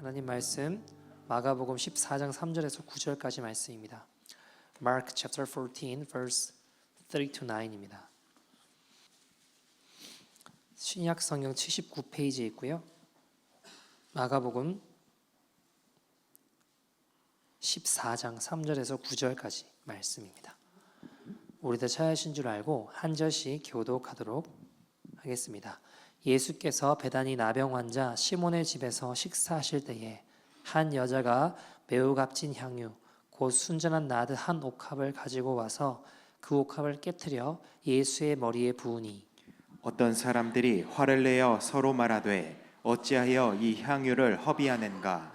하나님 말씀 마가복음 14장 3절에서 9절까지 말씀입니다. Mark chapter 14 verse 3 to 9입니다. 신약 성경 79페이지에 있고요. 마가복음 14장 3절에서 9절까지 말씀입니다. 우리도 찾으신 줄 알고 한 절씩 교독하도록 하겠습니다. 예수께서 베다니 나병 환자 시몬의 집에서 식사하실 때에 한 여자가 매우 값진 향유 곧 순전한 나드 한 옥합을 가지고 와서 그 옥합을 깨트려 예수의 머리에 부으니 어떤 사람들이 화를 내어 서로 말하되 어찌하여 이 향유를 허비하는가.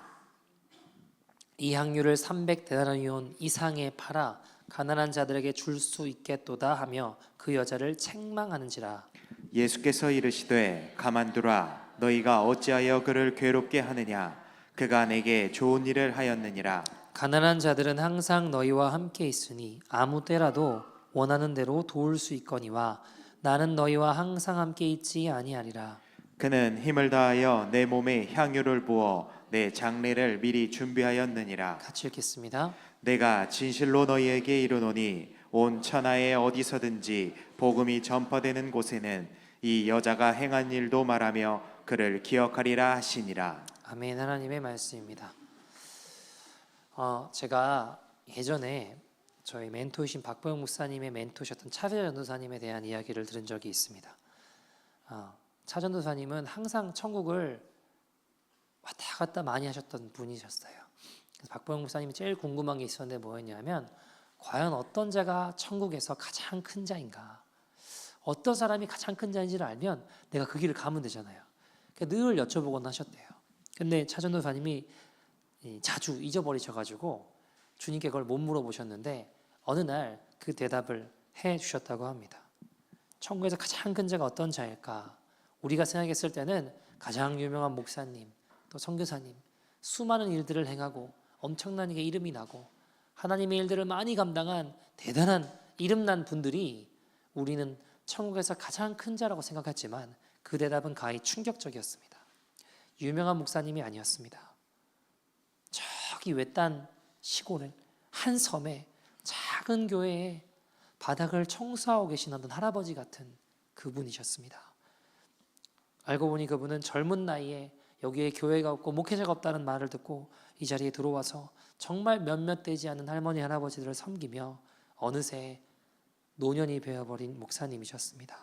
이 향유를 300데나리온 이상에 팔아 가난한 자들에게 줄 수 있겠도다 하며 그 여자를 책망하는지라. 예수께서 이르시되 가만두라. 너희가 어찌하여 그를 괴롭게 하느냐. 그가 내게 좋은 일을 하였느니라. 가난한 자들은 항상 너희와 함께 있으니 아무 때라도 원하는 대로 도울 수 있거니와 나는 너희와 항상 함께 있지 아니하리라. 그는 힘을 다하여 내 몸에 향유를 부어 내 장례를 미리 준비하였느니라. 같이 읽겠습니다. 내가 진실로 너희에게 이르노니 온 천하에 어디서든지 복음이 전파되는 곳에는 이 여자가 행한 일도 말하며 그를 기억하리라 하시니라. 아멘. 하나님의 말씀입니다. 제가 예전에 저희 멘토이신 박보영 목사님의 멘토셨던 차재 전도사님에 대한 이야기를 들은 적이 있습니다. 차 전도사님은 항상 천국을 왔다 갔다 많이 하셨던 분이셨어요. 그래서 박보영 목사님이 제일 궁금한 게 있었는데 뭐였냐면 과연 어떤 자가 천국에서 가장 큰 자인가? 어떤 사람이 가장 큰 자인지를 알면 내가 그 길을 가면 되잖아요. 늘 여쭤보곤 하셨대요. 근데 차 전도사님이 자주 잊어버리셔가지고 주님께 그걸 못 물어보셨는데 어느 날 그 대답을 해주셨다고 합니다. 천국에서 가장 큰 자가 어떤 자일까? 우리가 생각했을 때는 가장 유명한 목사님, 또 선교사님, 수많은 일들을 행하고 엄청나게 이름이 나고 하나님의 일들을 많이 감당한 대단한 이름난 분들이 우리는 천국에서 가장 큰 자라고 생각했지만 그 대답은 가히 충격적이었습니다. 유명한 목사님이 아니었습니다. 저기 외딴 시골에 한 섬에 작은 교회에 바닥을 청소하고 계신 어떤 할아버지 같은 그분이셨습니다. 알고 보니 그분은 젊은 나이에 여기에 교회가 없고 목회자가 없다는 말을 듣고 이 자리에 들어와서 정말 몇몇 되지 않은 할머니 할아버지들을 섬기며 어느새 노년이 되어버린 목사님이셨습니다.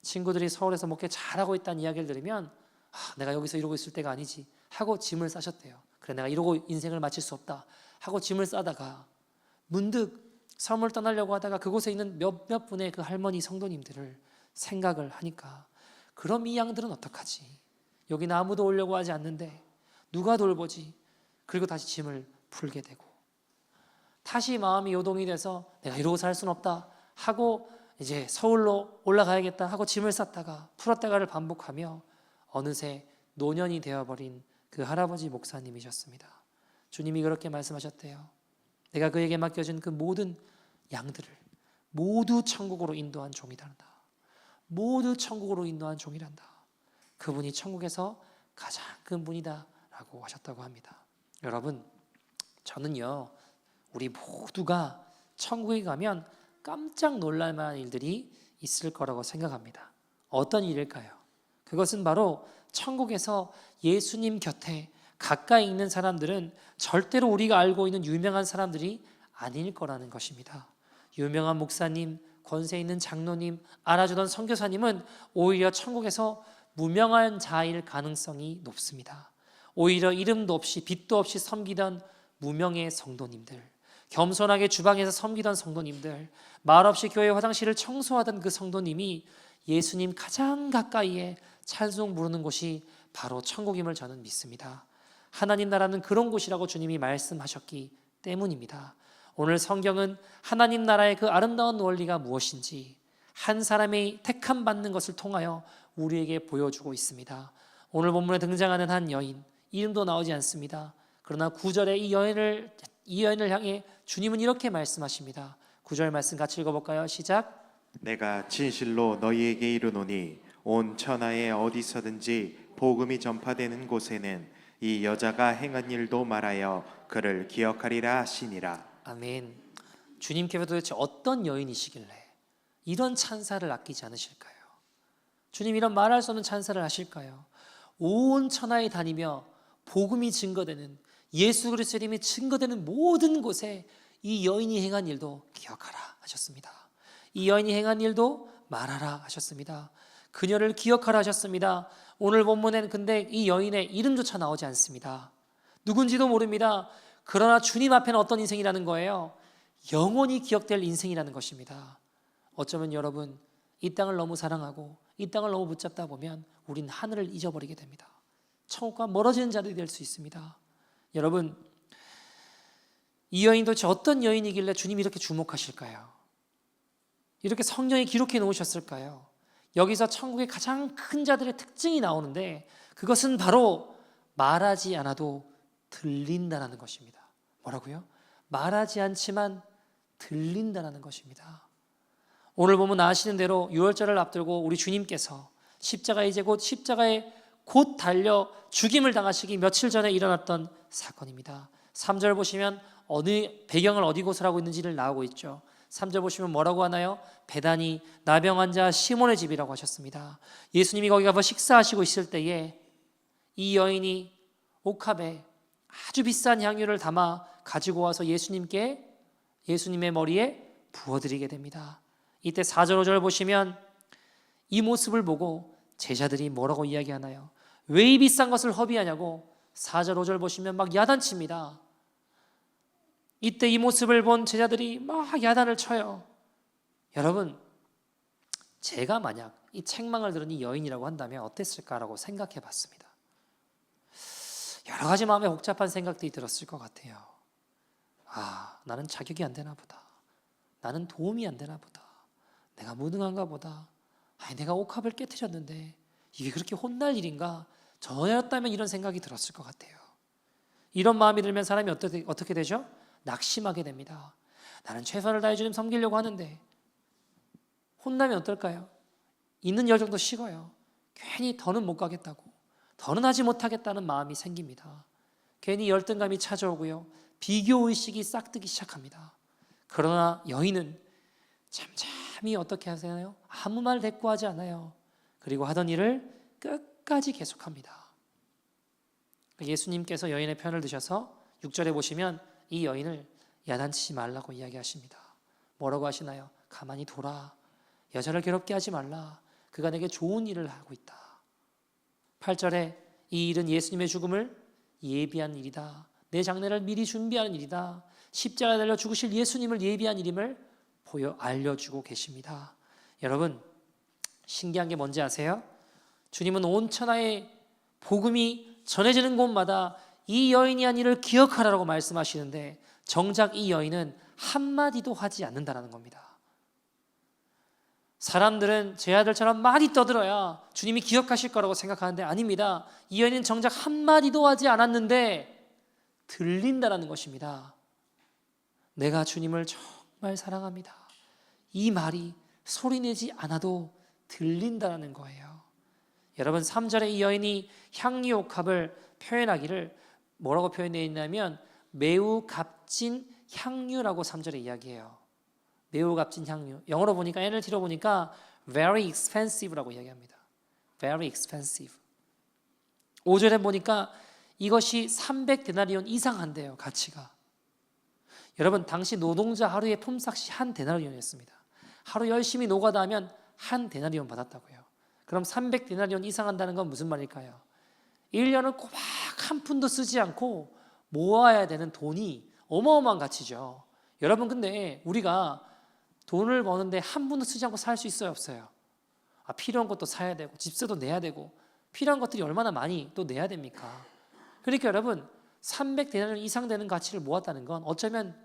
친구들이 서울에서 목회 잘하고 있다는 이야기를 들으면 내가 여기서 이러고 있을 때가 아니지 하고 짐을 싸셨대요. 그래 내가 이러고 인생을 마칠 수 없다 하고 짐을 싸다가 문득 섬을 떠나려고 하다가 그곳에 있는 몇몇 분의 그 할머니 성도님들을 생각을 하니까 그럼 이 양들은 어떡하지? 여기는 아무도 오려고 하지 않는데 누가 돌보지? 그리고 다시 짐을 풀게 되고 다시 마음이 요동이 돼서 내가 이러고 살 수는 없다 하고 이제 서울로 올라가야겠다 하고 짐을 쌌다가 풀었다가를 반복하며 어느새 노년이 되어버린 그 할아버지 목사님이셨습니다. 주님이 그렇게 말씀하셨대요. 내가 그에게 맡겨준 그 모든 양들을 모두 천국으로 인도한 종이란다. 모두 천국으로 인도한 종이란다. 그분이 천국에서 가장 큰 분이다 라고 하셨다고 합니다. 여러분, 저는요 우리 모두가 천국에 가면 깜짝 놀랄 만한 일들이 있을 거라고 생각합니다. 어떤 일일까요? 그것은 바로 천국에서 예수님 곁에 가까이 있는 사람들은 절대로 우리가 알고 있는 유명한 사람들이 아닐 거라는 것입니다. 유명한 목사님, 권세 있는 장로님, 알아주던 선교사님은 오히려 천국에서 무명한 자일 가능성이 높습니다. 오히려 이름도 없이 빛도 없이 섬기던 무명의 성도님들, 겸손하게 주방에서 섬기던 성도님들, 말없이 교회 화장실을 청소하던 그 성도님이 예수님 가장 가까이에 찬송 부르는 곳이 바로 천국임을 저는 믿습니다. 하나님 나라는 그런 곳이라고 주님이 말씀하셨기 때문입니다. 오늘 성경은 하나님 나라의 그 아름다운 원리가 무엇인지 한 사람이 택함 받는 것을 통하여 우리에게 보여주고 있습니다. 오늘 본문에 등장하는 한 여인, 이름도 나오지 않습니다. 그러나 9절에 이 여인을 향해 주님은 이렇게 말씀하십니다. 9절 말씀 같이 읽어볼까요? 시작. 내가 진실로 너희에게 이르노니 온 천하에 어디서든지 복음이 전파되는 곳에는 이 여자가 행한 일도 말하여 그를 기억하리라 하시니라. 아멘. 주님께서 도대체 어떤 여인이시길래 이런 찬사를 아끼지 않으실까요? 주님 이런 말할 수 없는 찬사를 하실까요? 온 천하에 다니며 복음이 증거되는, 예수 그리스도의 이름이 증거되는 모든 곳에 이 여인이 행한 일도 기억하라 하셨습니다. 이 여인이 행한 일도 말하라 하셨습니다. 그녀를 기억하라 하셨습니다. 오늘 본문에는 근데 이 여인의 이름조차 나오지 않습니다. 누군지도 모릅니다. 그러나 주님 앞에는 어떤 인생이라는 거예요? 영원히 기억될 인생이라는 것입니다. 어쩌면 여러분 이 땅을 너무 사랑하고 이 땅을 너무 붙잡다 보면 우린 하늘을 잊어버리게 됩니다. 천국과 멀어지는 자들이 될 수 있습니다. 여러분, 이 여인 도대체 어떤 여인이길래 주님이 이렇게 주목하실까요? 이렇게 성경에 기록해 놓으셨을까요? 여기서 천국의 가장 큰 자들의 특징이 나오는데 그것은 바로 말하지 않아도 들린다는 것입니다. 뭐라고요? 말하지 않지만 들린다는 것입니다. 오늘 보면 아시는 대로 유월절을 앞두고 우리 주님께서 십자가에 곧 달려 죽임을 당하시기 며칠 전에 일어났던 사건입니다. 3절 보시면 어느 배경을 어디 곳을 하고 있는지를 나오고 있죠. 3절 보시면 뭐라고 하나요? 베다니 나병 환자 시몬의 집이라고 하셨습니다. 예수님이 거기 가서 식사하시고 있을 때에 이 여인이 옥합에 아주 비싼 향유를 담아 가지고 와서 예수님의 머리에 부어드리게 됩니다. 이때 4절 5절 보시면 이 모습을 보고 제자들이 뭐라고 이야기하나요? 왜 이 비싼 것을 허비하냐고 4절 5절 보시면 막 야단칩니다. 이때 이 모습을 본 제자들이 막 야단을 쳐요. 여러분, 제가 만약 이 책망을 들은 이 여인이라고 한다면 어땠을까라고 생각해 봤습니다. 여러 가지 마음에 복잡한 생각들이 들었을 것 같아요. 나는 자격이 안 되나 보다. 나는 도움이 안 되나 보다. 내가 무능한가 보다. 내가 옥합을 깨트렸는데 이게 그렇게 혼날 일인가? 저였다면 이런 생각이 들었을 것 같아요. 이런 마음이 들면 사람이 어떻게 되죠? 낙심하게 됩니다. 나는 최선을 다해 주님 섬기려고 하는데 혼나면 어떨까요? 있는 열 정도 식어요. 괜히 더는 못 가겠다고, 더는 하지 못하겠다는 마음이 생깁니다. 괜히 열등감이 찾아오고요. 비교의식이 싹트기 시작합니다. 그러나 여인은 잠잠히 어떻게 하세요? 아무 말 대꾸하지 않아요. 그리고 하던 일을 끝까지 계속합니다. 예수님께서 여인의 편을 드셔서 6절에 보시면 이 여인을 야단치지 말라고 이야기하십니다. 뭐라고 하시나요? 가만히 둬라. 여자를 괴롭게 하지 말라. 그가 내게 좋은 일을 하고 있다. 8절에 이 일은 예수님의 죽음을 예비한 일이다. 내 장례를 미리 준비하는 일이다. 십자가에 달려 죽으실 예수님을 예비한 일임을 알려주고 계십니다. 여러분, 신기한 게 뭔지 아세요? 주님은 온 천하에 복음이 전해지는 곳마다 이 여인이 한 일을 기억하라고 말씀하시는데 정작 이 여인은 한마디도 하지 않는다는 겁니다. 사람들은 제 아들처럼 많이 떠들어야 주님이 기억하실 거라고 생각하는데 아닙니다. 이 여인은 정작 한마디도 하지 않았는데 들린다는 것입니다. 내가 주님을 정말 사랑합니다. 이 말이 소리내지 않아도 들린다는 거예요. 여러분, 3절에 이 여인이 향유옥합을 표현하기를 뭐라고 표현되어 있냐면 매우 값진 향유라고 3절에 이야기해요. 매우 값진 향유. 영어로 보니까 NLT로 보니까 very expensive라고 이야기합니다. very expensive. 5절에 보니까 이것이 300데나리온 이상 한대요. 가치가. 여러분, 당시 노동자 하루의 품삯이 한 데나리온이었습니다. 하루 열심히 노가다 하면 한 데나리온 받았다고요. 그럼 300데나리온 이상 한다는 건 무슨 말일까요? 1년을 꼬박 한 푼도 쓰지 않고 모아야 되는 돈이 어마어마한 가치죠. 여러분, 근데 우리가 돈을 버는데 한 푼도 쓰지 않고 살 수 있어요, 없어요? 필요한 것도 사야 되고 집세도 내야 되고 필요한 것들이 얼마나 많이 또 내야 됩니까? 그러니까 여러분, 300데나리온 이상 되는 가치를 모았다는 건 어쩌면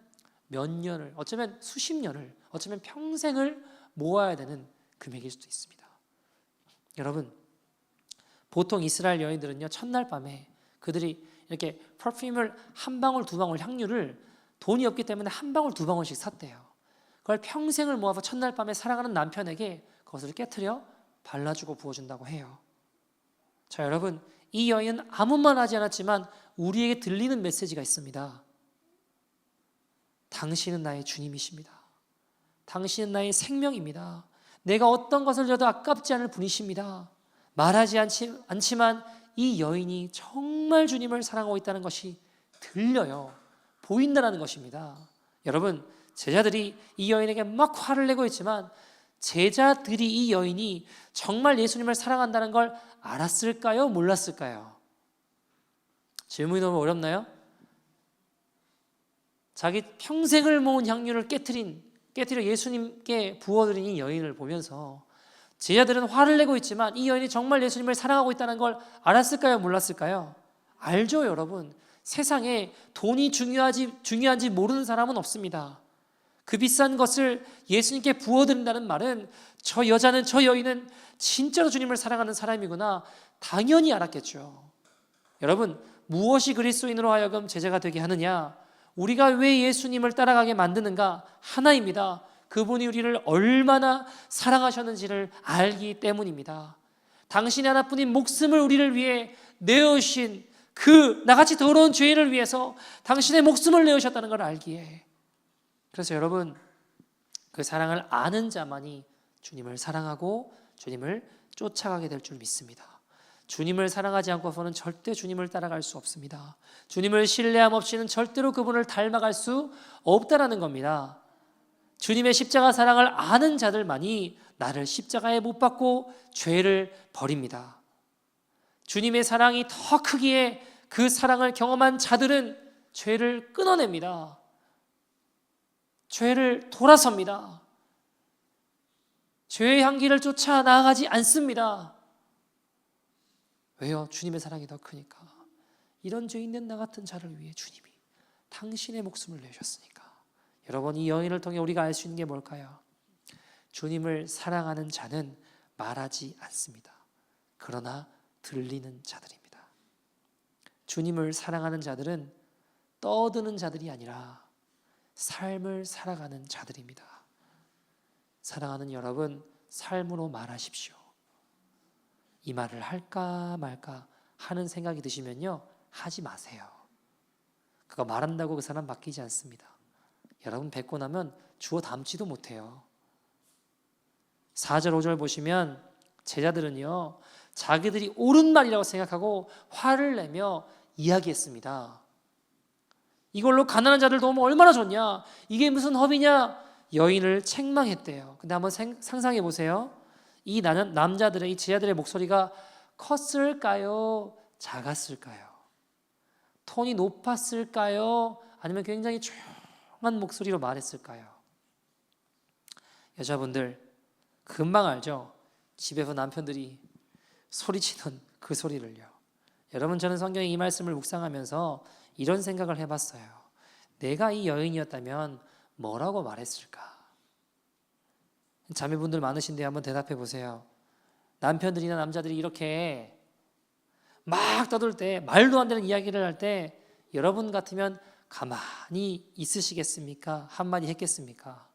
몇 년을, 어쩌면 수십 년을, 어쩌면 평생을 모아야 되는 금액일 수도 있습니다. 여러분, 보통 이스라엘 여인들은요, 첫날 밤에 그들이 이렇게 퍼퓸을 한 방울 두 방울 향유를 돈이 없기 때문에 한 방울 두 방울씩 샀대요. 그걸 평생을 모아서 첫날 밤에 사랑하는 남편에게 그것을 깨트려 발라주고 부어준다고 해요. 자, 여러분, 이 여인은 아무 말 하지 않았지만 우리에게 들리는 메시지가 있습니다. 당신은 나의 주님이십니다. 당신은 나의 생명입니다. 내가 어떤 것을 줘도 아깝지 않을 분이십니다. 말하지 않지만 이 여인이 정말 주님을 사랑하고 있다는 것이 들려요. 보인다는 것입니다. 여러분, 제자들이 이 여인에게 막 화를 내고 있지만 제자들이 이 여인이 정말 예수님을 사랑한다는 걸 알았을까요? 몰랐을까요? 질문이 너무 어렵나요? 자기 평생을 모은 향유를 깨뜨려 예수님께 부어드린 이 여인을 보면서 제자들은 화를 내고 있지만 이 여인이 정말 예수님을 사랑하고 있다는 걸 알았을까요? 몰랐을까요? 알죠, 여러분. 세상에 돈이 중요한지 모르는 사람은 없습니다. 그 비싼 것을 예수님께 부어드린다는 말은 저 여인은 진짜로 주님을 사랑하는 사람이구나 당연히 알았겠죠. 여러분, 무엇이 그리스도인으로 하여금 제자가 되게 하느냐? 우리가 왜 예수님을 따라가게 만드는가? 하나입니다. 그분이 우리를 얼마나 사랑하셨는지를 알기 때문입니다. 당신의 하나뿐인 목숨을 우리를 위해 내어주신 그 나같이 더러운 죄인을 위해서 당신의 목숨을 내어주셨다는 걸 알기에, 그래서 여러분, 그 사랑을 아는 자만이 주님을 사랑하고 주님을 쫓아가게 될 줄 믿습니다. 주님을 사랑하지 않고서는 절대 주님을 따라갈 수 없습니다. 주님을 신뢰함 없이는 절대로 그분을 닮아갈 수 없다라는 겁니다. 주님의 십자가 사랑을 아는 자들만이 나를 십자가에 못 박고 죄를 버립니다. 주님의 사랑이 더 크기에 그 사랑을 경험한 자들은 죄를 끊어냅니다. 죄를 돌아섭니다. 죄의 향기를 쫓아 나아가지 않습니다. 왜요? 주님의 사랑이 더 크니까. 이런 죄 있는 나 같은 자를 위해 주님이 당신의 목숨을 내셨으니까. 여러분, 이 여인을 통해 우리가 알 수 있는 게 뭘까요? 주님을 사랑하는 자는 말하지 않습니다. 그러나 들리는 자들입니다. 주님을 사랑하는 자들은 떠드는 자들이 아니라 삶을 살아가는 자들입니다. 사랑하는 여러분, 삶으로 말하십시오. 이 말을 할까 말까 하는 생각이 드시면요, 하지 마세요. 그거 말한다고 그 사람 바뀌지 않습니다. 여러분, 뵙고 나면 주워 담지도 못해요. 4절 5절 보시면 제자들은요, 자기들이 옳은 말이라고 생각하고 화를 내며 이야기했습니다. 이걸로 가난한 자들 도우면 얼마나 좋냐, 이게 무슨 허비냐, 여인을 책망했대요. 근데 한번 상상해 보세요. 이 남자들의, 이 제자들의 목소리가 컸을까요? 작았을까요? 톤이 높았을까요? 아니면 굉장히 조용한 목소리로 말했을까요? 여자분들 금방 알죠? 집에서 남편들이 소리치는 그 소리를요. 여러분, 저는 성경의 이 말씀을 묵상하면서 이런 생각을 해봤어요. 내가 이 여인이었다면 뭐라고 말했을까? 자매분들 많으신데 한번 대답해 보세요. 남편들이나 남자들이 이렇게 막 떠들 때, 말도 안 되는 이야기를 할 때 여러분 같으면 가만히 있으시겠습니까? 한마디 했겠습니까?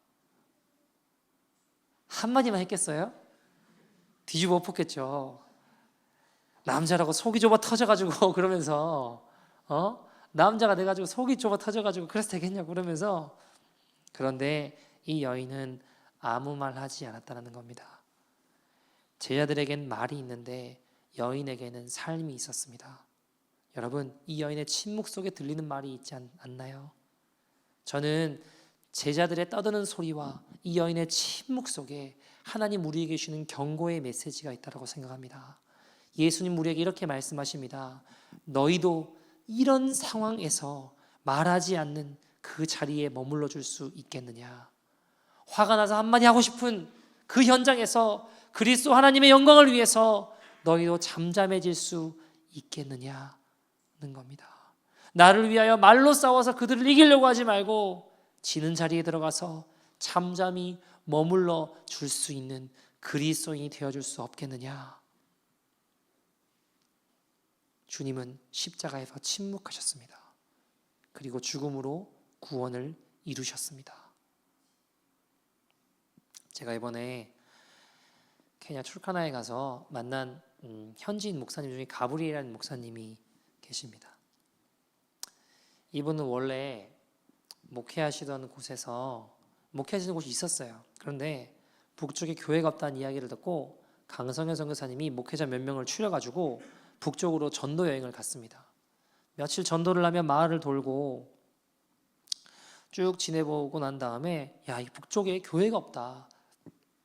한마디만 했겠어요? 뒤집어 엎었겠죠. 남자라고 속이 좁아 터져가지고 그러면서 남자가 돼가지고 속이 좁아 터져가지고 그래서 되겠냐고 그러면서. 그런데 이 여인은 아무 말 하지 않았다는 겁니다. 제자들에겐 말이 있는데 여인에게는 삶이 있었습니다. 여러분, 이 여인의 침묵 속에 들리는 말이 있지 않나요? 저는 제자들의 떠드는 소리와 이 여인의 침묵 속에 하나님 우리에게 주시는 경고의 메시지가 있다고 생각합니다. 예수님 우리에게 이렇게 말씀하십니다. 너희도 이런 상황에서 말하지 않는 그 자리에 머물러 줄 수 있겠느냐? 화가 나서 한마디 하고 싶은 그 현장에서 그리스도 하나님의 영광을 위해서 너희도 잠잠해질 수 있겠느냐는 겁니다. 나를 위하여 말로 싸워서 그들을 이기려고 하지 말고 지는 자리에 들어가서 잠잠히 머물러 줄 수 있는 그리스도인이 되어줄 수 없겠느냐? 주님은 십자가에서 침묵하셨습니다. 그리고 죽음으로 구원을 이루셨습니다. 제가 이번에 케냐 출카나에 가서 만난 현지인 목사님 중에 가브리엘이라는 목사님이 계십니다. 이분은 원래 목회하시던 곳에서 목회하시는 곳이 있었어요. 그런데 북쪽에 교회가 없다는 이야기를 듣고 강성현 선교사님이 목회자 몇 명을 추려가지고 북쪽으로 전도 여행을 갔습니다. 며칠 전도를 하며 마을을 돌고 쭉 지내보고 난 다음에 야, 이 북쪽에 교회가 없다.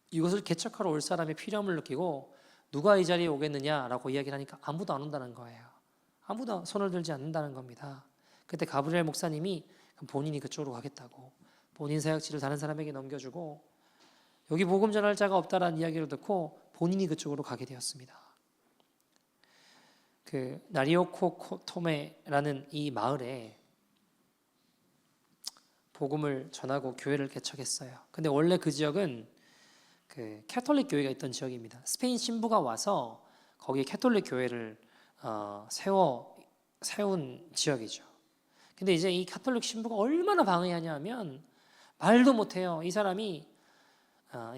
이것을 개척하러 올 사람의 필요함을 느끼고 누가 이 자리에 오겠느냐라고 이야기를 하니까 아무도 안 온다는 거예요. 아무도 손을 들지 않는다는 겁니다. 그때 가브리엘 목사님이 본인이 그쪽으로 가겠다고 본인 사역지를 다른 사람에게 넘겨주고 여기 복음 전할 자가 없다라는 이야기를 듣고 본인이 그쪽으로 가게 되었습니다. 그 나리오코토메라는 이 마을에 복음을 전하고 교회를 개척했어요. 근데 원래 그 지역은 그 캐톨릭 교회가 있던 지역입니다. 스페인 신부가 와서 거기에 캐톨릭 교회를 세운 지역이죠. 근데 이제 이 캐톨릭 신부가 얼마나 방해하냐면 말도 못해요. 이 사람이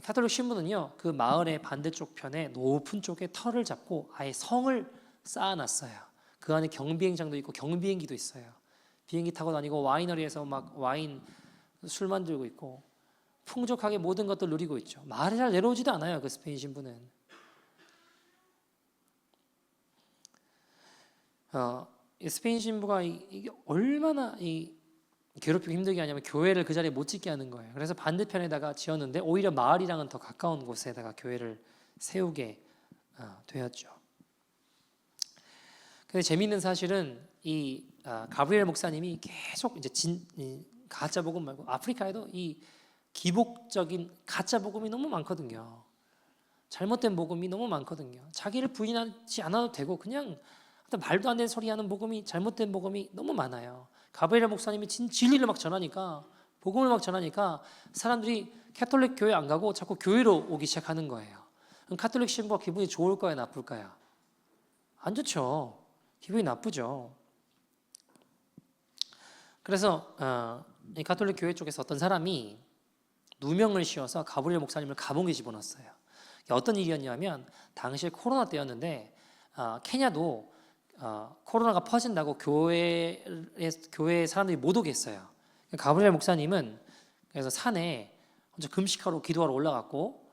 캐톨릭 신부는요 그 마을의 반대쪽 편에 높은 쪽에 터를 잡고 아예 성을 쌓아놨어요. 그 안에 경비행장도 있고 경비행기도 있어요. 비행기 타고 다니고 와이너리에서 막 와인 술 만들고 있고 풍족하게 모든 것들 누리고 있죠. 마을에 잘 내려오지도 않아요. 그 스페인 신부는. 이 스페인 신부가 이게 얼마나 괴롭히고 힘들게 하냐면 교회를 그 자리에 못 짓게 하는 거예요. 그래서 반대편에다가 지었는데 오히려 마을이랑은 더 가까운 곳에다가 교회를 세우게 되었죠. 근데 재미있는 사실은 이 가브리엘 목사님이 계속 이제 가짜 복음 말고 아프리카에도 이 기복적인 가짜 복음이 너무 많거든요. 잘못된 복음이 너무 많거든요. 자기를 부인하지 않아도 되고 그냥 말도 안 되는 소리 하는 복음이 잘못된 복음이 너무 많아요. 가브리엘 목사님이 진리를 막 전하니까 복음을 막 전하니까 사람들이 캐톨릭 교회 안 가고 자꾸 교회로 오기 시작하는 거예요. 그럼 카톨릭 신부가 기분이 좋을까요, 나쁠까요? 안 좋죠. 기분이 나쁘죠. 그래서 이 가톨릭 교회 쪽에서 어떤 사람이 누명을 씌워서 가브리엘 목사님을 감옥에 집어넣었어요. 어떤 일이었냐면 당시에 코로나 때였는데 케냐도 코로나가 퍼진다고 교회 사람들이 못 오게 했어요. 가브리엘 목사님은 그래서 산에 혼자 금식하러 기도하러 올라갔고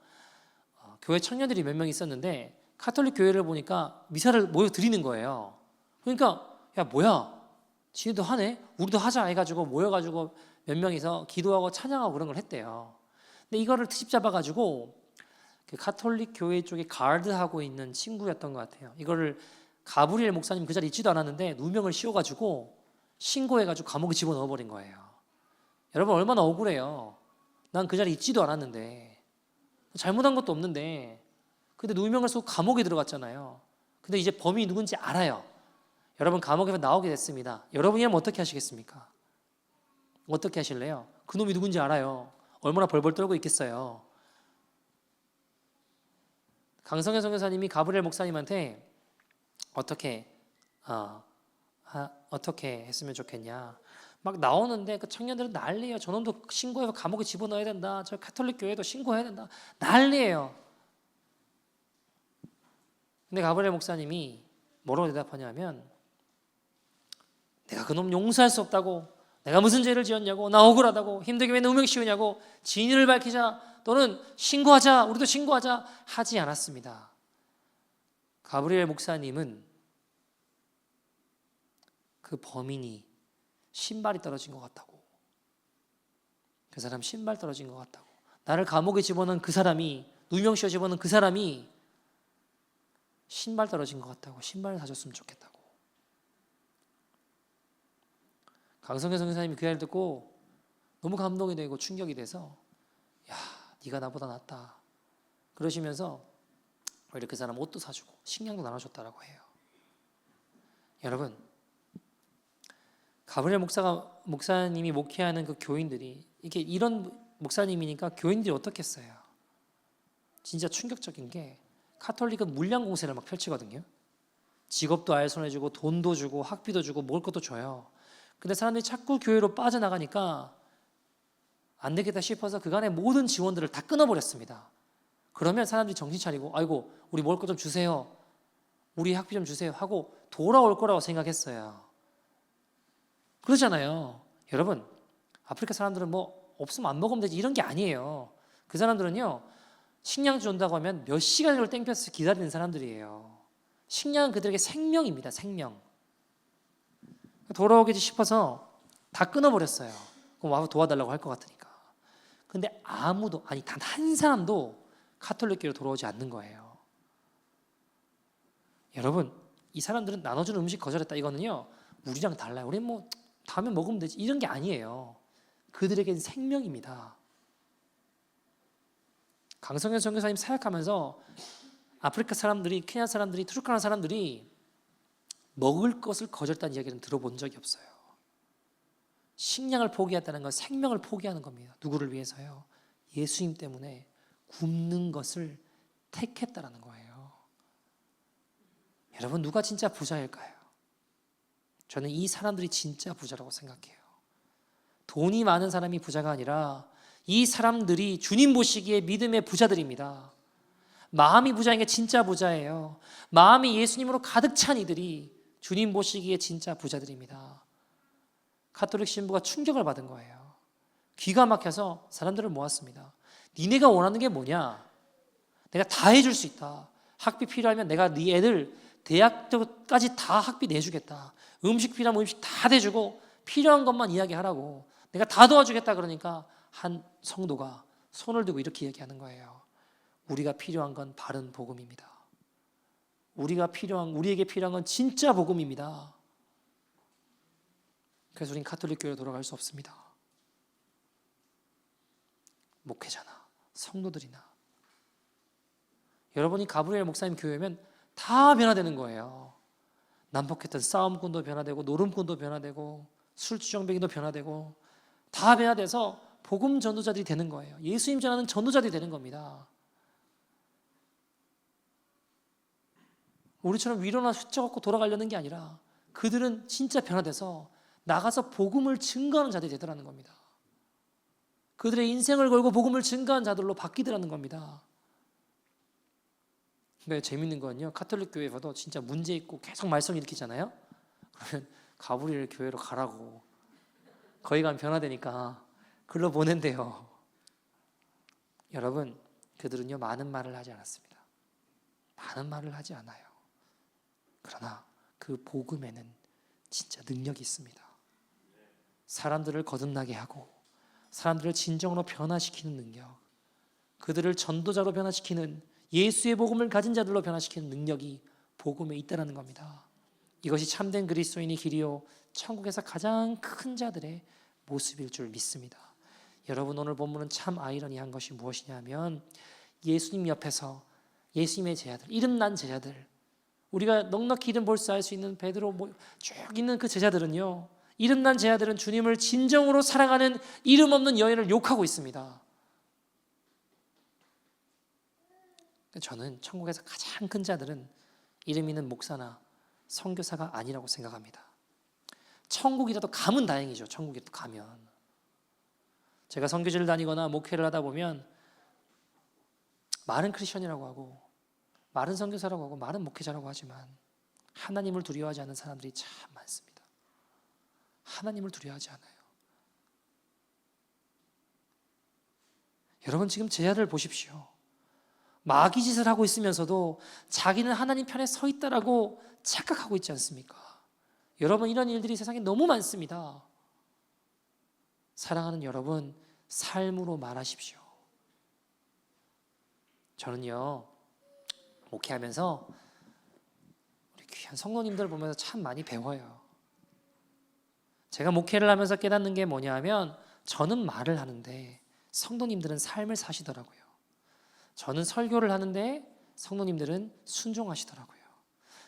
교회 청년들이 몇 명 있었는데 카톨릭 교회를 보니까 미사를 모여 드리는 거예요. 그러니까 야 뭐야 지네도 하네 우리도 하자 해가지고 모여가지고 몇 명이서 기도하고 찬양하고 그런 걸 했대요. 근데 이거를 트집 잡아가지고 그 카톨릭 교회 쪽에 가드하고 있는 친구였던 것 같아요. 이거를 가브리엘 목사님 그 자리에 있지도 않았는데 누명을 씌워가지고 신고해가지고 감옥에 집어넣어버린 거예요. 여러분 얼마나 억울해요. 난 그 자리에 있지도 않았는데 잘못한 것도 없는데 근데 누명을 쓰고 감옥에 들어갔잖아요. 근데 이제 범인이 누군지 알아요. 여러분 감옥에서 나오게 됐습니다. 여러분이라면 어떻게 하시겠습니까? 어떻게 하실래요? 그놈이 누군지 알아요. 얼마나 벌벌 떨고 있겠어요. 강성현 선교사님이 가브리엘 목사님한테 어떻게 했으면 좋겠냐. 막 나오는데 그 청년들은 난리예요. 저놈도 신고해서 감옥에 집어넣어야 된다. 저 카톨릭 교회도 신고해야 된다. 난리예요. 근데 가브리엘 목사님이 뭐라고 대답하냐면 내가 그놈 용서할 수 없다고 내가 무슨 죄를 지었냐고 나 억울하다고 힘들게 왜 누명 씌우냐고 진위를 밝히자 또는 신고하자 우리도 신고하자 하지 않았습니다. 가브리엘 목사님은 그 범인이 신발이 떨어진 것 같다고 그 사람 신발 떨어진 것 같다고 나를 감옥에 집어넣은 그 사람이 누명 씌워 집어넣은 그 사람이 신발 떨어진 것 같다고 신발을 사줬으면 좋겠다고. 강성현 선교사님이 그 얘기를 듣고 너무 감동이 되고 충격이 돼서 야 네가 나보다 낫다 그러시면서 오히려 그 사람 옷도 사주고 식량도 나눠줬다라고 해요. 여러분 가브리엘 목사님이 목회하는 그 교인들이 이게 이런 목사님이니까 교인들이 어떻겠어요? 진짜 충격적인 게 카톨릭은 물량 공세를 막 펼치거든요. 직업도 아예 손에 주고 돈도 주고 학비도 주고 먹을 것도 줘요. 근데 사람들이 자꾸 교회로 빠져나가니까 안 되겠다 싶어서 그간의 모든 지원들을 다 끊어버렸습니다. 그러면 사람들이 정신 차리고 아이고 우리 먹을 것 좀 주세요 우리 학비 좀 주세요 하고 돌아올 거라고 생각했어요. 그러잖아요. 여러분, 아프리카 사람들은 뭐 없으면 안 먹으면 되지 이런 게 아니에요. 그 사람들은요, 식량주 온다고 하면 몇 시간을 땡볕에서 기다리는 사람들이에요. 식량은 그들에게 생명입니다. 생명. 돌아오겠지 싶어서 다 끊어버렸어요. 그럼 와서 도와달라고 할 것 같으니까. 근데 아무도, 아니 단 한 사람도 카톨릭교로 돌아오지 않는 거예요. 여러분, 이 사람들은 나눠주는 음식 거절했다 이거는요, 우리랑 달라요. 우리는 뭐 다음에 먹으면 되지 이런 게 아니에요. 그들에겐 생명입니다. 강성현 선교사님 사역하면서 아프리카 사람들이, 케냐 사람들이, 투르카나 사람들이 먹을 것을 거절했다는 이야기는 들어본 적이 없어요. 식량을 포기했다는 건 생명을 포기하는 겁니다. 누구를 위해서요? 예수님 때문에 굶는 것을 택했다라는 거예요. 여러분, 누가 진짜 부자일까요? 저는 이 사람들이 진짜 부자라고 생각해요. 돈이 많은 사람이 부자가 아니라 이 사람들이 주님 보시기에 믿음의 부자들입니다. 마음이 부자인 게 진짜 부자예요. 마음이 예수님으로 가득 찬 이들이 주님 보시기에 진짜 부자들입니다. 가톨릭 신부가 충격을 받은 거예요. 기가 막혀서 사람들을 모았습니다. 니네가 원하는 게 뭐냐? 내가 다 해줄 수 있다. 학비 필요하면 내가 네 애들 대학까지 다 학비 내주겠다. 음식 필요하면 음식 다 대주고 필요한 것만 이야기하라고. 내가 다 도와주겠다. 그러니까 한 성도가 손을 들고 이렇게 얘기하는 거예요. 우리가 필요한 건 바른 복음입니다. 우리에게 필요한 건 진짜 복음입니다. 그래서 우리는 가톨릭 교회로 돌아갈 수 없습니다. 목회자나 성도들이나 여러분이 가브리엘 목사님 교회면 다 변화되는 거예요. 난폭했던 싸움꾼도 변화되고 노름꾼도 변화되고 술주정뱅이도 변화되고 다 변화돼서 복음 전도자들이 되는 거예요. 예수님 전하는 전도자들이 되는 겁니다. 우리처럼 위로나 숫자 갖고 돌아가려는 게 아니라 그들은 진짜 변화돼서 나가서 복음을 증거하는 자들이 되더라는 겁니다. 그들의 인생을 걸고 복음을 증거한 자들로 바뀌더라는 겁니다. 근데 재밌는 건요, 가톨릭 교회에서도 진짜 문제 있고 계속 말썽 일으키잖아요. 그러면 가브리엘 교회로 가라고, 거기 가면 변화되니까 글로 보낸대요. 여러분, 그들은요 많은 말을 하지 않았습니다. 많은 말을 하지 않아요. 그러나 그 복음에는 진짜 능력이 있습니다. 사람들을 거듭나게 하고 사람들을 진정으로 변화시키는 능력, 그들을 전도자로 변화시키는, 예수의 복음을 가진 자들로 변화시키는 능력이 복음에 있다는 겁니다. 이것이 참된 그리스도인의 길이요 천국에서 가장 큰 자들의 모습일 줄 믿습니다. 여러분, 오늘 본문은 참 아이러니한 것이 무엇이냐면 예수님 옆에서 예수님의 제자들, 이름난 제자들, 우리가 넉넉히 이름 볼 수 알 수 있는 베드로 쭉 있는 그 제자들은요, 이름난 제자들은 주님을 진정으로 사랑하는 이름 없는 여인을 욕하고 있습니다. 저는 천국에서 가장 큰 자들은 이름 있는 목사나 선교사가 아니라고 생각합니다. 천국이라도 가면 다행이죠. 천국이라도 가면. 제가 선교지를 다니거나 목회를 하다 보면 말은 크리스천이라고 하고 말은 선교사라고 하고 말은 목회자라고 하지만 하나님을 두려워하지 않는 사람들이 참 많습니다. 하나님을 두려워하지 않아요. 여러분, 지금 제자들 보십시오. 마귀짓을 하고 있으면서도 자기는 하나님 편에 서 있다라고 착각하고 있지 않습니까? 여러분, 이런 일들이 세상에 너무 많습니다. 사랑하는 여러분, 삶으로 말하십시오. 저는요, 목회하면서 우리 귀한 성도님들 보면서 참 많이 배워요. 제가 목회를 하면서 깨닫는 게 뭐냐 하면, 저는 말을 하는데 성도님들은 삶을 사시더라고요. 저는 설교를 하는데 성도님들은 순종하시더라고요.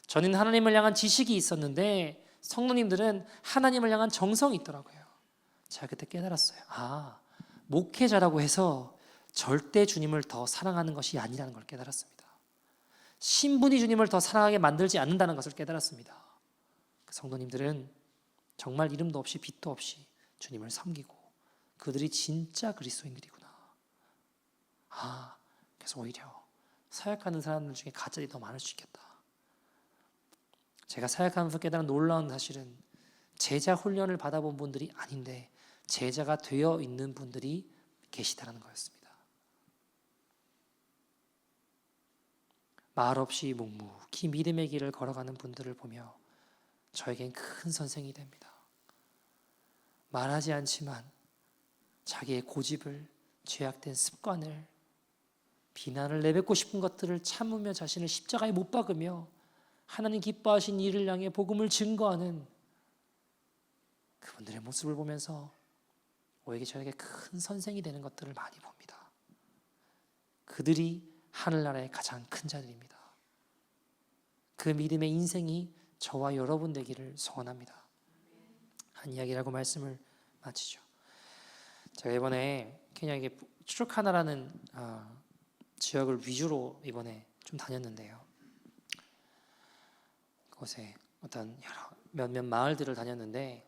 저는 하나님을 향한 지식이 있었는데 성도님들은 하나님을 향한 정성이 있더라고요. 제가 그때 깨달았어요. 아, 목회자라고 해서 절대 주님을 더 사랑하는 것이 아니라는 걸 깨달았습니다. 신분이 주님을 더 사랑하게 만들지 않는다는 것을 깨달았습니다. 그 성도님들은 정말 이름도 없이 빛도 없이 주님을 섬기고 그들이 진짜 그리스도인들이구나. 아, 그래서 오히려 사역하는 사람들 중에 가짜들이 더 많을 수 있겠다. 제가 사역하면서 깨달은 놀라운 사실은 제자 훈련을 받아본 분들이 아닌데 제자가 되어 있는 분들이 계시다는 거였습니다. 말 없이 묵묵히 믿음의 길을 걸어가는 분들을 보며 저에겐 큰 선생이 됩니다. 말하지 않지만 자기의 고집을, 죄악된 습관을, 비난을 내뱉고 싶은 것들을 참으며 자신을 십자가에 못 박으며 하나님 기뻐하신 일을 향해 복음을 증거하는 그분들의 모습을 보면서 오히려 저에게 큰 선생이 되는 것들을 많이 봅니다. 그들이 하늘나라의 가장 큰 자들입니다. 그 믿음의 인생이 저와 여러분 되기를 소원합니다. 한 이야기라고 말씀을 마치죠. 제가 이번에 케냐의 추르카나라는 지역을 위주로 이번에 좀 다녔는데요. 그곳에 어떤 몇몇 마을들을 다녔는데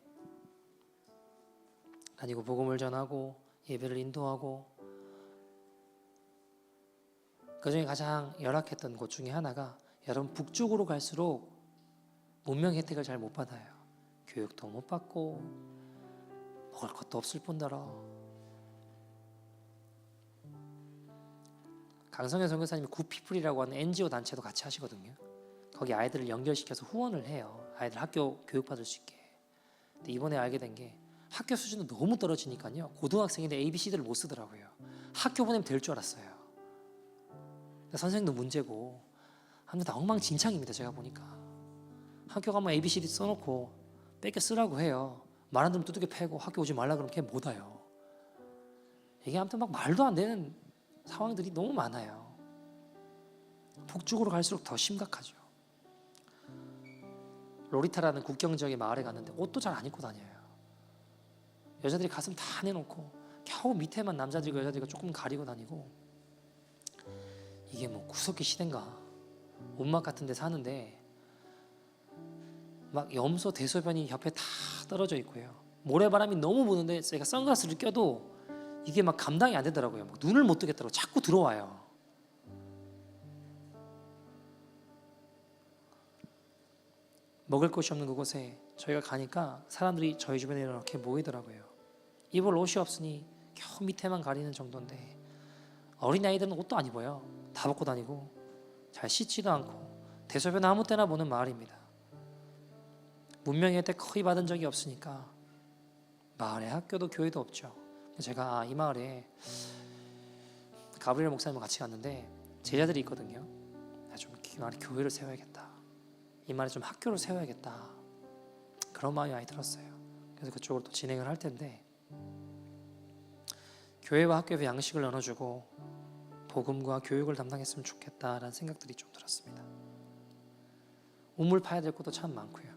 다니고 복음을 전하고 예배를 인도하고 그중에 가장 열악했던 곳 중에 하나가 여러분 북쪽으로 갈수록 문명 혜택을 잘 못 받아요. 교육도 못 받고 먹을 것도 없을 뿐더러 강성현 선교사님이 굿피플이라고 하는 NGO 단체도 같이 하시거든요. 거기 아이들을 연결시켜서 후원을 해요. 아이들 학교 교육받을 수 있게. 근데 이번에 알게 된 게 학교 수준도 너무 떨어지니까요. 고등학생인데 ABCD를 못 쓰더라고요. 학교 보내면 될 줄 알았어요. 선생님도 문제고 하면 다 엉망진창입니다. 제가 보니까 학교 가면 ABCD 써놓고 뺏겨 쓰라고 해요. 말 안 들으면 두들겨 패고 학교 오지 말라 그러면 걔 못 와요. 이게 아무튼 막 말도 안 되는 상황들이 너무 많아요. 북쪽으로 갈수록 더 심각하죠. 로리타라는 국경 지역의 마을에 갔는데 옷도 잘 안 입고 다녀요. 여자들이 가슴 다 내놓고 겨우 밑에만 남자들과 여자들과 조금 가리고 다니고 이게 뭐 구석기 시대인가 온막 같은 데 사는데 막 염소 대소변이 옆에 다 떨어져 있고요. 모래바람이 너무 부는데 제가 선글라스를 껴도 이게 막 감당이 안 되더라고요. 막 눈을 못 뜨겠더라고요. 자꾸 들어와요. 먹을 것이 없는 그곳에 저희가 가니까 사람들이 저희 주변에 이렇게 모이더라고요. 입을 옷이 없으니 겨우 밑에만 가리는 정도인데 어린아이들은 옷도 안 입어요. 다 벗고 다니고 잘 씻지도 않고 대소변 아무 때나 보는 마을입니다. 문명의 혜택 거의 받은 적이 없으니까 마을에 학교도 교회도 없죠. 제가 이 마을에 가브리엘 목사님과 같이 갔는데 제자들이 있거든요. 좀 이 마을에 교회를 세워야겠다. 이 마을에 좀 학교를 세워야겠다. 그런 마음이 많이 들었어요. 그래서 그쪽으로 또 진행을 할 텐데 교회와 학교에 양식을 나눠주고 복음과 교육을 담당했으면 좋겠다라는 생각들이 좀 들었습니다. 우물 파야 될 것도 참 많고요.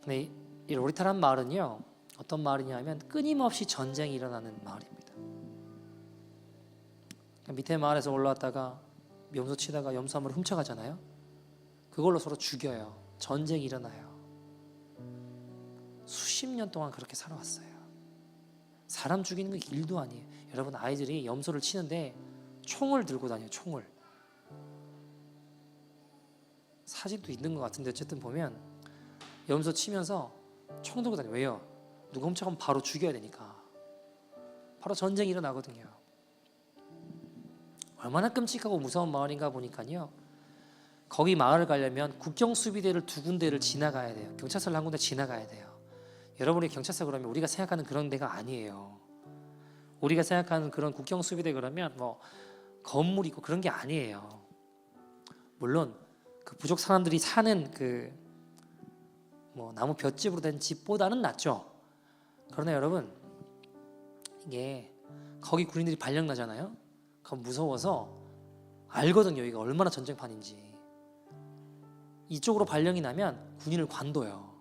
근데 이 로리타라는 마을은요 어떤 마을이냐면 끊임없이 전쟁이 일어나는 마을입니다. 밑에 마을에서 올라왔다가 염소 치다가 염소 한 마리 훔쳐가잖아요. 그걸로 서로 죽여요. 전쟁이 일어나요. 수십 년 동안 그렇게 살아왔어요. 사람 죽이는 건 일도 아니에요. 여러분 아이들이 염소를 치는데 총을 들고 다녀요. 총을. 사진도 있는 것 같은데 어쨌든 보면 염소 치면서 총 들고 다녀요. 왜요? 누가 훔쳐가면 바로 죽여야 되니까. 바로 전쟁이 일어나거든요. 얼마나 끔찍하고 무서운 마을인가 보니까요. 거기 마을을 가려면 국경수비대를 2군데를 지나가야 돼요. 경찰서를 1군데 지나가야 돼요. 여러분이 경찰서 그러면 우리가 생각하는 그런 데가 아니에요. 우리가 생각하는 그런 국경수비대 그러면 뭐 건물 있고 그런 게 아니에요. 물론 그 부족 사람들이 사는 그 뭐 나무 볏집으로 된 집보다는 낫죠. 그러나 여러분 이게 거기 군인들이 발령 나잖아요. 그럼 무서워서 알거든요. 이게 얼마나 전쟁판인지. 이쪽으로 발령이 나면 군인을 관둬요.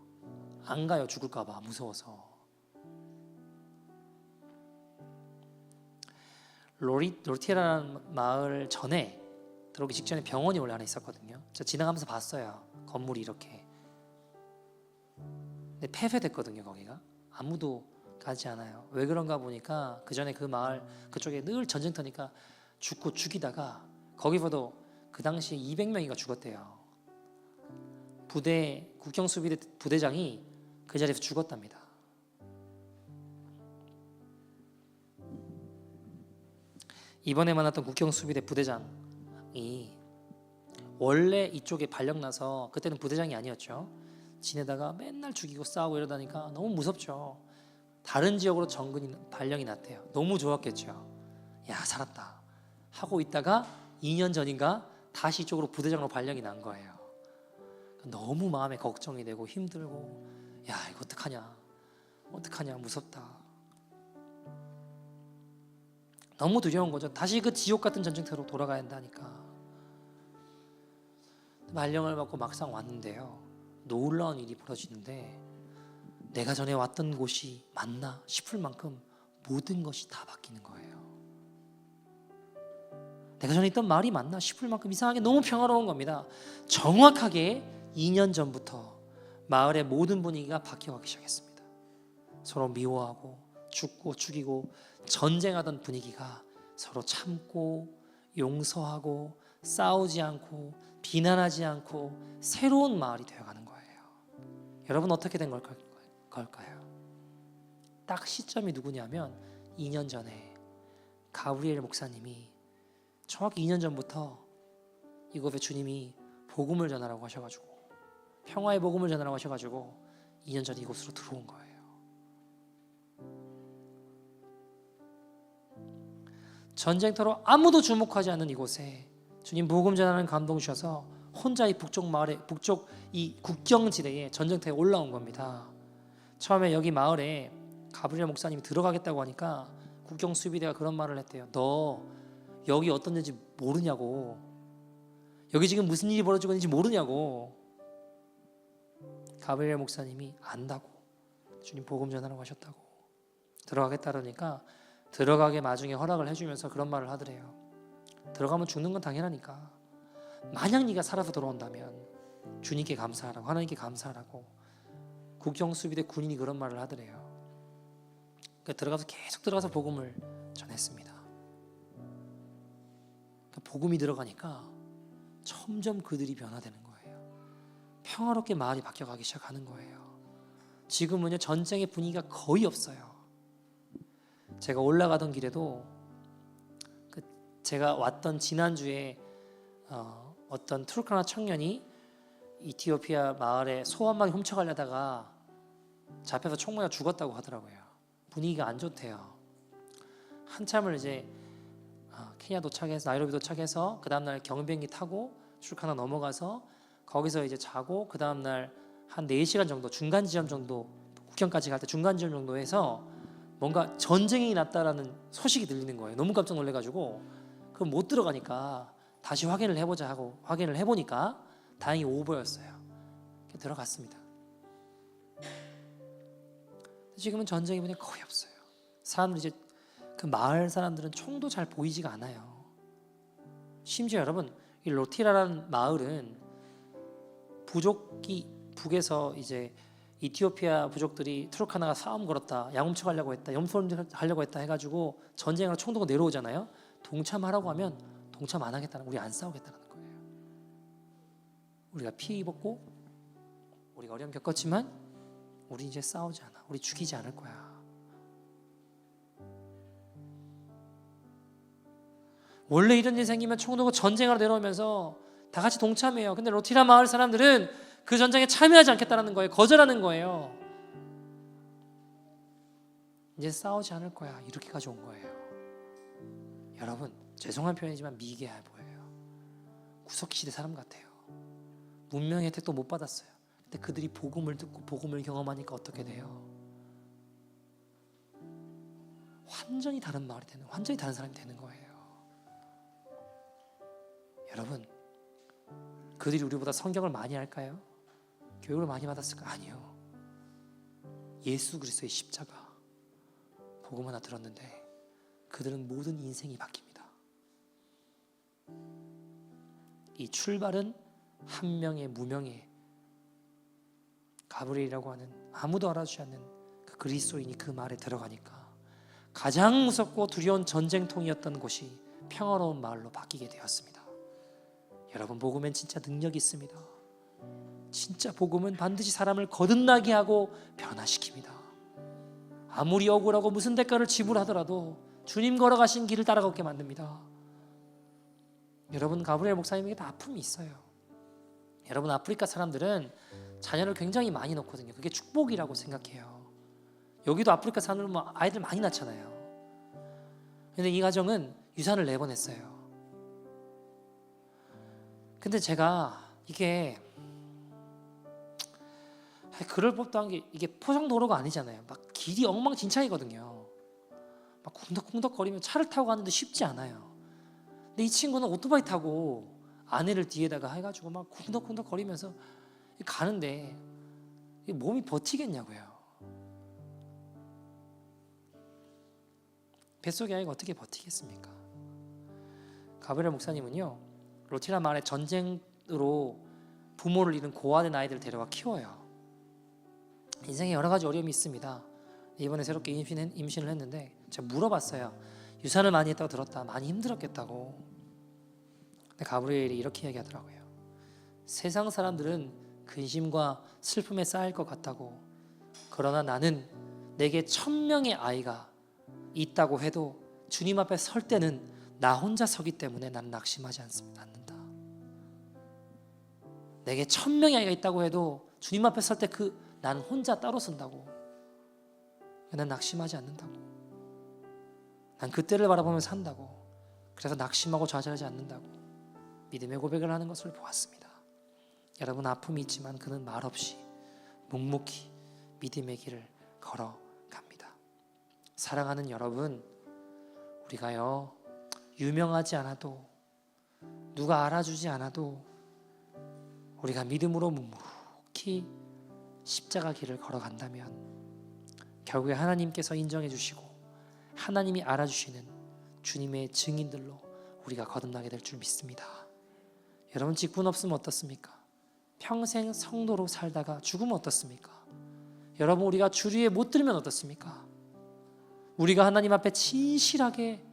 안 가요. 죽을까봐 무서워서. 로리티라는 마을 전에 들어오기 직전에 병원이 원래 하나 있었거든요. 제가 지나가면서 봤어요. 건물이 이렇게. 근데 폐쇄됐거든요. 거기가 아무도 가지 않아요. 왜 그런가 보니까 그 전에 그 마을 그쪽에 늘 전쟁터니까 죽고 죽이다가 거기서도 그 당시에 200명이가 죽었대요. 국경수비대 부대장이 그 자리에서 죽었답니다. 이번에 만났던 국경수비대 부대장이 원래 이쪽에 발령나서, 그때는 부대장이 아니었죠, 지내다가 맨날 죽이고 싸우고 이러다니까 너무 무섭죠. 다른 지역으로 발령이 났대요. 너무 좋았겠죠. 야, 살았다 하고 있다가 2년 전인가 다시 이쪽으로 부대장으로 발령이 난 거예요. 너무 마음에 걱정이 되고 힘들고, 야, 이거 어떡하냐 무섭다. 너무 두려운 거죠. 다시 그 지옥 같은 전쟁터로 돌아가야 한다니까. 발령을 받고 막상 왔는데요, 놀라운 일이 벌어지는데, 내가 전에 왔던 곳이 맞나 싶을 만큼 모든 것이 다 바뀌는 거예요. 내가 전에 있던 마을이 맞나 싶을 만큼 이상하게 너무 평화로운 겁니다. 정확하게 2년 전부터 마을의 모든 분위기가 바뀌어가기 시작했습니다. 서로 미워하고 죽고 죽이고 전쟁하던 분위기가 서로 참고 용서하고 싸우지 않고 비난하지 않고 새로운 마을이 되어가는 거예요. 여러분, 어떻게 된 걸까요? 딱 시점이 누구냐면 2년 전에 가브리엘 목사님이 정확히 2년 전부터 이곳에 주님이 복음을 전하라고 하셔가지고, 평화의 복음을 전하라고 하셔가지고 2년 전에 이곳으로 들어온 거예요. 전쟁터로 아무도 주목하지 않는 이곳에 주님 복음 전하는 감동 주셔서 혼자 이 북쪽 이 국경지대에 전쟁터에 올라온 겁니다. 처음에 여기 마을에 가브리엘 목사님이 들어가겠다고 하니까 국경 수비대가 그런 말을 했대요. 너 여기 어떤 데인지 모르냐고, 여기 지금 무슨 일이 벌어지고 있는지 모르냐고. 가브리엘 목사님이 안다고, 주님 복음 전하라고 하셨다고. 들어가겠다 그러니까 들어가게 나중에 허락을 해주면서 그런 말을 하더래요. 들어가면 죽는 건 당연하니까 만약 네가 살아서 돌아온다면 주님께 감사하라고, 하나님께 감사하라고. 국경수비대 군인이 그런 말을 하더래요. 그러니까 계속 들어가서 복음을 전했습니다. 그러니까 복음이 들어가니까 점점 그들이 변화되는 거예요. 평화롭게 마을이 바뀌어가기 시작하는 거예요. 지금은요, 전쟁의 분위기가 거의 없어요. 제가 올라가던 길에도 제가 왔던 지난주에 어떤 투르카나 청년이 이티오피아 마을에 소 한 마리 훔쳐가려다가 잡혀서 총 맞아 죽었다고 하더라고요. 분위기가 안 좋대요. 한참을 이제 케냐 도착해서, 나이로비 도착해서 그 다음날 경비행기 타고 투르카나 넘어가서 거기서 이제 자고, 그 다음날 한 4시간 정도, 중간 지점 정도, 국경까지 갈 때 중간 지점 정도 해서 뭔가 전쟁이 났다라는 소식이 들리는 거예요. 너무 깜짝 놀래가지고 그럼 못 들어가니까 다시 확인을 해보자 하고 확인을 해보니까 다행히 오버였어요. 들어갔습니다. 지금은 전쟁이 거의 없어요. 사람들이 이제 그 마을 사람들은 총도 잘 보이지가 않아요. 심지어 여러분, 이 로티라라는 마을은 부족이 북에서 이제 이티오피아 부족들이 투르카나가 싸움 걸었다, 양훔쳐 가려고 했다, 염소하려고 했다 해가지고 전쟁으로 총 들고 내려오잖아요. 동참하라고 하면 동참 안 하겠다는, 우리 안 싸우겠다는 거예요. 우리가 피해 입었고 우리가 어려움 겪었지만 우리 이제 싸우지 않아, 우리 죽이지 않을 거야. 원래 이런 일 생기면 총 들고 전쟁하러 내려오면서 다 같이 동참해요. 근데 로티라 마을 사람들은 그 전쟁에 참여하지 않겠다는 거예요. 거절하는 거예요. 이제 싸우지 않을 거야, 이렇게 가져온 거예요. 여러분, 죄송한 표현이지만 미개해 보여요. 구석시대 사람 같아요. 문명의 혜택도 못 받았어요. 근데 그들이 복음을 듣고 복음을 경험하니까 어떻게 돼요? 완전히 다른 마을이 되는, 완전히 다른 사람이 되는 거예요. 여러분, 그들이 우리보다 성경을 많이 할까요? 교육을 많이 받았을까? 아니요. 예수 그리스도의 십자가 복음 하나 들었는데 그들은 모든 인생이 바뀝니다. 이 출발은 한 명의 무명의 가브리엘이라고 하는 아무도 알아주지 않는 그 그리스도인이 그 말에 들어가니까 가장 무섭고 두려운 전쟁통이었던 곳이 평화로운 마을로 바뀌게 되었습니다. 여러분, 복음엔 진짜 능력이 있습니다. 진짜 복음은 반드시 사람을 거듭나게 하고 변화시킵니다. 아무리 억울하고 무슨 대가를 지불하더라도 주님 걸어가신 길을 따라걷게 만듭니다. 여러분, 가브리엘 목사님에게 다 아픔이 있어요. 여러분, 아프리카 사람들은 자녀를 굉장히 많이 낳거든요. 그게 축복이라고 생각해요. 여기도 아프리카 사람들은 뭐 아이들 많이 낳잖아요. 근데 이 가정은 유산을 내보냈어요. 근데 제가 이게 그럴 법도 한 게, 이게 포장도로가 아니잖아요. 막 길이 엉망진창이거든요. 막 쿵덕쿵덕거리면 차를 타고 가는데 쉽지 않아요. 근데 이 친구는 오토바이 타고 아내를 뒤에다가 해가지고 막 쿵덕쿵덕거리면서 가는데 몸이 버티겠냐고요. 뱃속의 아이가 어떻게 버티겠습니까? 가브리엘 목사님은요, 로티나 마을에 전쟁으로 부모를 잃은 고아된 아이들을 데려와 키워요. 인생에 여러 가지 어려움이 있습니다. 이번에 새롭게 임신을 했는데 제가 물어봤어요. 유산을 많이 했다고 들었다. 많이 힘들었겠다고. 근데 가브리엘이 이렇게 얘기하더라고요. 세상 사람들은 근심과 슬픔에 쌓일 것 같다고. 그러나 나는 내게 1000명의 아이가 있다고 해도 주님 앞에 설 때는 나 혼자 서기 때문에 난 낙심하지 않는다. 내게 1000명의 아이가 있다고 해도 주님 앞에 설 때 난 혼자 따로 선다고. 난 낙심하지 않는다고. 난 그때를 바라보면서 산다고. 그래서 낙심하고 좌절하지 않는다고 믿음의 고백을 하는 것을 보았습니다. 여러분, 아픔이 있지만 그는 말없이 묵묵히 믿음의 길을 걸어갑니다. 사랑하는 여러분, 우리가요, 유명하지 않아도, 누가 알아주지 않아도 우리가 믿음으로 묵묵히 십자가 길을 걸어간다면 결국에 하나님께서 인정해 주시고 하나님이 알아주시는 주님의 증인들로 우리가 거듭나게 될 줄 믿습니다. 여러분, 직분 없으면 어떻습니까? 평생 성도로 살다가 죽으면 어떻습니까? 여러분, 우리가 주 위에 못 들면 어떻습니까? 우리가 하나님 앞에 진실하게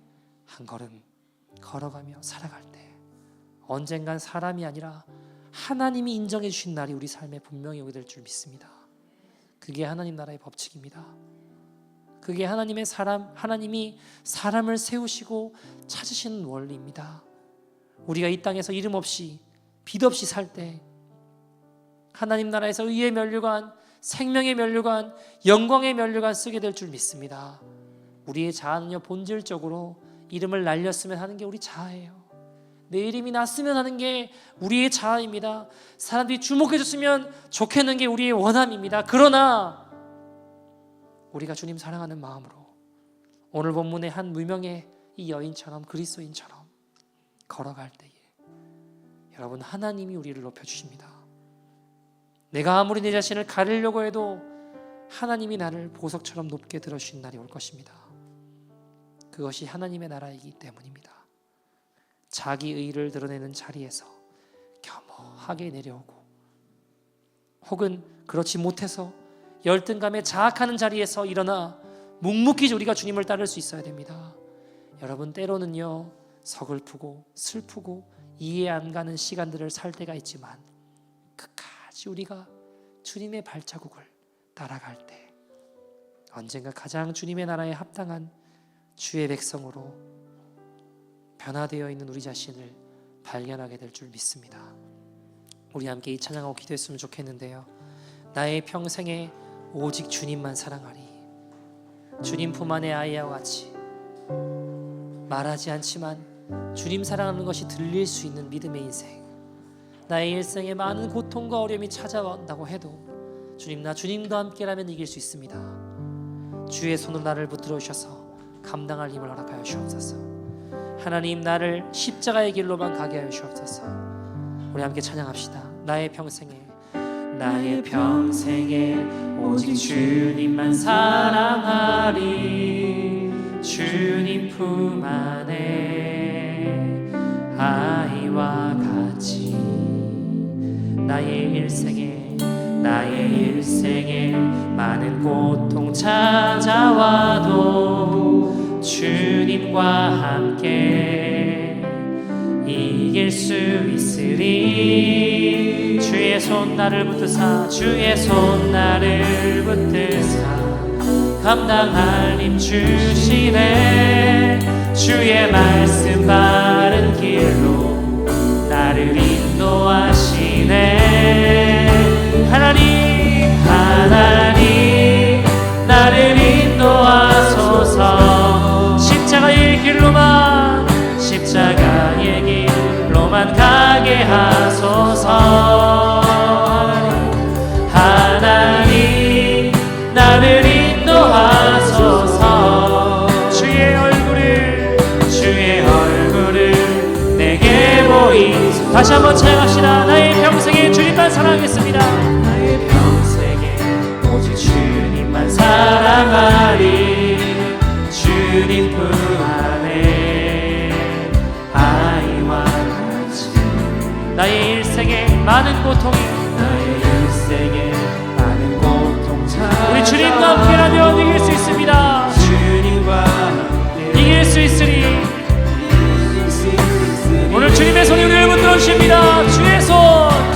한 걸음 걸어가며 살아갈 때 언젠간 사람이 아니라 하나님이 인정해 주신 날이 우리 삶에 분명히 오게 될 줄 믿습니다. 그게 하나님 나라의 법칙입니다. 그게 하나님이 사람을 세우시고 찾으시는 원리입니다. 우리가 이 땅에서 이름 없이 빛 없이 살 때 하나님 나라에서 의의 면류관, 생명의 면류관, 영광의 면류관 쓰게 될 줄 믿습니다. 우리의 자아는요, 본질적으로 이름을 날렸으면 하는 게 우리 자아예요. 내 이름이 났으면 하는 게 우리의 자아입니다. 사람들이 주목해 줬으면 좋겠는 게 우리의 원함입니다. 그러나 우리가 주님 사랑하는 마음으로 오늘 본문의 한 무명의 이 여인처럼, 그리스도인처럼 걸어갈 때에 여러분, 하나님이 우리를 높여주십니다. 내가 아무리 내 자신을 가리려고 해도 하나님이 나를 보석처럼 높게 들어주신 날이 올 것입니다. 그것이 하나님의 나라이기 때문입니다. 자기 의를 드러내는 자리에서 겸허하게 내려오고, 혹은 그렇지 못해서 열등감에 자학하는 자리에서 일어나 묵묵히 우리가 주님을 따를 수 있어야 됩니다. 여러분, 때로는요, 서글프고 슬프고 이해 안 가는 시간들을 살 때가 있지만 끝까지 우리가 주님의 발자국을 따라갈 때 언젠가 가장 주님의 나라에 합당한 주의 백성으로 변화되어 있는 우리 자신을 발견하게 될 줄 믿습니다. 우리 함께 이 찬양하고 기도했으면 좋겠는데요. 나의 평생에 오직 주님만 사랑하리. 주님 품 안의 아이와 같이 말하지 않지만 주님 사랑하는 것이 들릴 수 있는 믿음의 인생. 나의 일생에 많은 고통과 어려움이 찾아온다고 해도 주님, 나 주님과 함께라면 이길 수 있습니다. 주의 손으로 나를 붙들어 주셔서 감당할 힘을 허락하여 주옵소서. 하나님, 나를 십자가의 길로만 가게 하여 주옵소서. 우리 함께 찬양합시다. 나의 평생에 오직 주님만 사랑하리. 주님 품 안에 아이와 같이 나의 일생에 많은 고통 찾아와도 주님과 함께 이길 수 있으리. 주의 손 나를 붙드사 주의 손 나를 붙드사 감당할 힘 주시네 주의 말씀 바른 길로 나를 인도하시네 하나님 나를 인도하소서 십자가의 길로만 가게 하소서 하나님 나를 인도하소서 주의 얼굴을 내게 보이소서 다시 한번 찬양합시다. 나의 평생에 주님만 사랑하겠습니다. 나의 평생에 오직 주님만 사랑하리 주님 품 안에 아이와 같이 나의 일생에 많은 고통 우리 주님과 함께라면 이길 수 있습니다. 주님과 함께 이길 수 있으리 오늘 주님의 손이 우리를 붙들어 주십니다.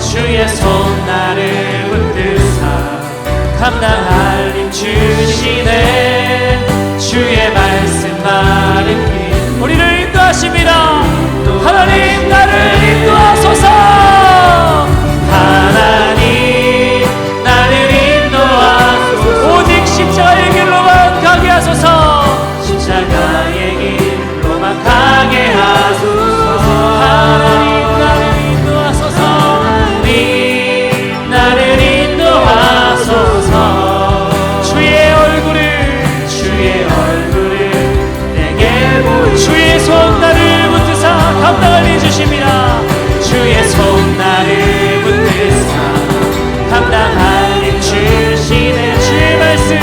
주의 손 나를 붙드사 감당할 힘 주시네 주의 말씀 바른 길 우리를 인도하십니다. 하나님 나를 인도하소서 하나님 나를 인도하소서 오직 십자가의 길로만 가게 하소서 십자가의 길로만 가게 하소서 하나님 나를 인도하소서 하나님 나를 인도하소서 주의 얼굴을 내게 보이 주의 손 나를 붙드사 감당할 일 주십니다. 주의 손 나를 붙드사 감당할 일 주시네 주의 말씀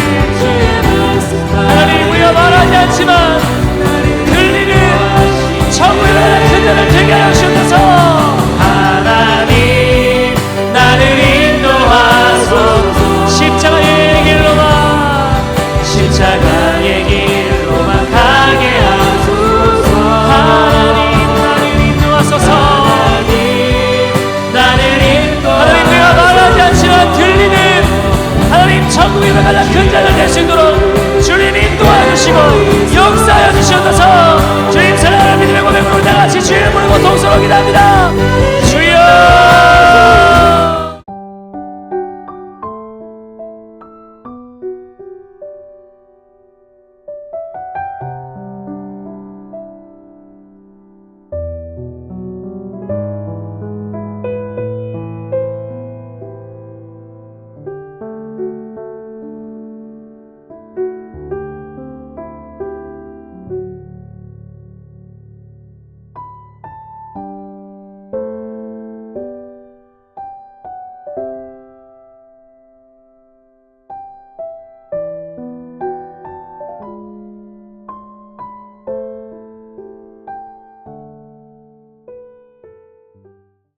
하나님 우리가 말하지 않지만 들리는 천국의 그들을 되게 하시옵소서 하나님 나를 인도하소서 십자가의 길로만 가게 하소서 하나님 나를 인도하소서 하나님 우리가 말하지 않지만 들리는 하나님 천국에 가장 큰 자를 될 수 있도록 주님 인도하시고